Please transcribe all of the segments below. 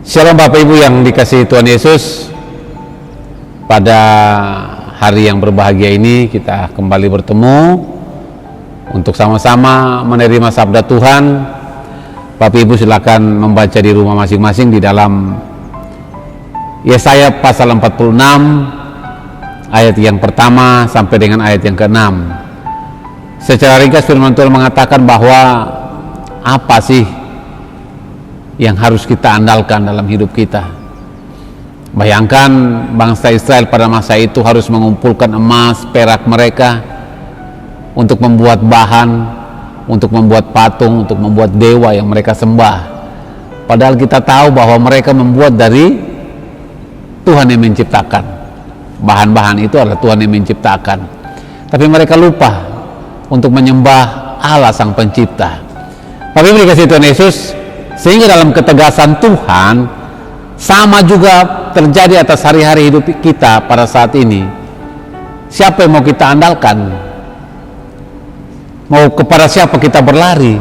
Shalom Bapak Ibu yang dikasihi Tuhan Yesus. Pada hari yang berbahagia ini kita kembali bertemu untuk sama-sama menerima sabda Tuhan. Bapak Ibu silakan membaca di rumah masing-masing di dalam Yesaya pasal 46 ayat yang pertama sampai dengan ayat yang ke-6. Secara ringkas firman Tuhan mengatakan bahwa apa sih yang harus kita andalkan dalam hidup kita. Bayangkan bangsa Israel pada masa itu harus mengumpulkan emas, perak mereka untuk membuat bahan, untuk membuat patung, untuk membuat dewa yang mereka sembah. Padahal kita tahu bahwa mereka membuat dari Tuhan yang menciptakan. Bahan-bahan itu adalah Tuhan yang menciptakan. Tapi mereka lupa untuk menyembah Allah Sang Pencipta. Tapi dikasih Tuhan Yesus, sehingga dalam ketegasan Tuhan sama juga terjadi atas hari-hari hidup kita pada saat ini. Siapa yang mau kita andalkan? Mau kepada siapa kita berlari?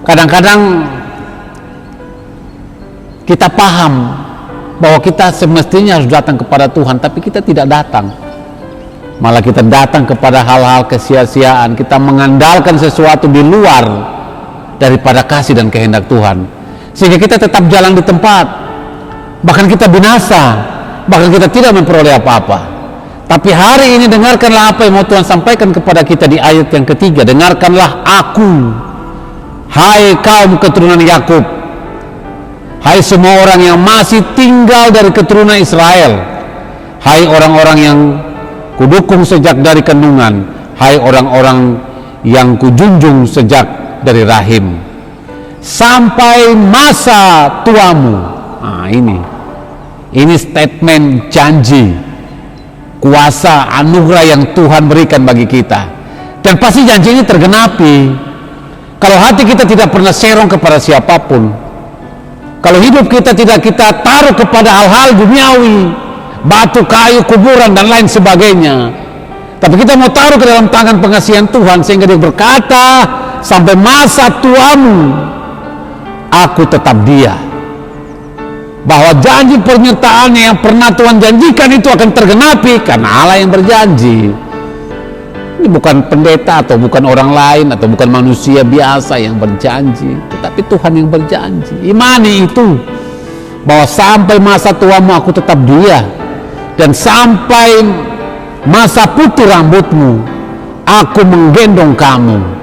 Kadang-kadang kita paham bahwa kita semestinya harus datang kepada Tuhan, tapi kita tidak datang. Malah kita datang kepada hal-hal kesia-siaan. Kita mengandalkan sesuatu di luar daripada kasih dan kehendak Tuhan, sehingga kita tetap jalan di tempat, bahkan kita binasa, bahkan kita tidak memperoleh apa-apa. Tapi hari ini dengarkanlah apa yang mau Tuhan sampaikan kepada kita di ayat yang ketiga. Dengarkanlah aku, hai kaum keturunan Yakub, hai semua orang yang masih tinggal dari keturunan Israel, hai orang-orang yang kudukung sejak dari kandungan, hai orang-orang yang kujunjung sejak dari rahim, sampai masa tuamu. Nah, ini statement janji, kuasa, anugerah yang Tuhan berikan bagi kita, dan pasti janji ini tergenapi kalau hati kita tidak pernah serong kepada siapapun, kalau hidup kita tidak kita taruh kepada hal-hal duniawi, batu, kayu, kuburan dan lain sebagainya, tapi kita mau taruh ke dalam tangan pengasihan Tuhan, sehingga Dia berkata, sampai masa tuamu aku tetap Dia. Bahwa janji penyertaannya yang pernah Tuhan janjikan itu akan tergenapi karena Allah yang berjanji. Ini bukan pendeta atau bukan orang lain atau bukan manusia biasa yang berjanji, tetapi Tuhan yang berjanji. Imani itu, bahwa sampai masa tuamu aku tetap Dia, dan sampai masa putih rambutmu aku menggendong kamu.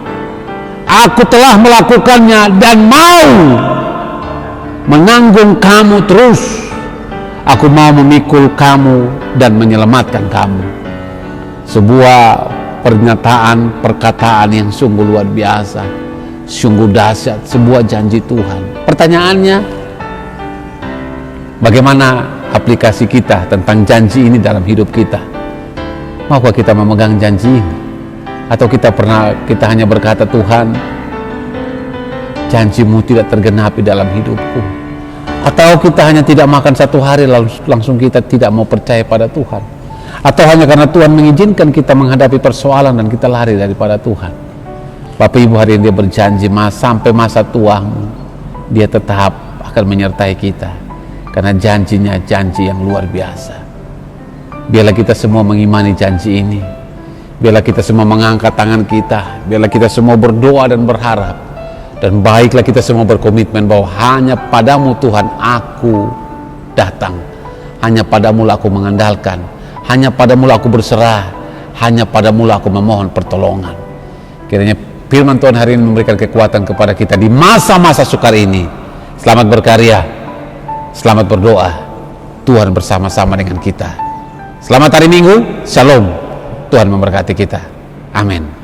Aku telah melakukannya dan mau menanggung kamu terus. Aku mau memikul kamu dan menyelamatkan kamu. Sebuah pernyataan, perkataan yang sungguh luar biasa, sungguh dahsyat, sebuah janji Tuhan. Pertanyaannya, bagaimana aplikasi kita tentang janji ini dalam hidup kita? Maukah kita memegang janji ini? Atau kita hanya berkata, Tuhan, janji-Mu tidak tergenapi dalam hidupku. Atau kita hanya tidak makan satu hari langsung kita tidak mau percaya pada Tuhan. Atau hanya karena Tuhan mengizinkan kita menghadapi persoalan dan kita lari daripada Tuhan. Bapak Ibu, hari ini Dia berjanji sampai masa tuamu Dia tetap akan menyertai kita, karena janjinya janji yang luar biasa. Biarlah kita semua mengimani janji ini. Biarlah kita semua mengangkat tangan kita, biarlah kita semua berdoa dan berharap, dan baiklah kita semua berkomitmen bahwa hanya Padamu Tuhan aku datang, hanya Padamu aku mengandalkan, hanya Padamu aku berserah, hanya Padamu aku memohon pertolongan. Kiranya firman Tuhan hari ini memberikan kekuatan kepada kita di masa-masa sukar ini. Selamat berkarya, selamat berdoa, Tuhan bersama-sama dengan kita. Selamat hari Minggu, Shalom. Tuhan memberkati kita. Amin.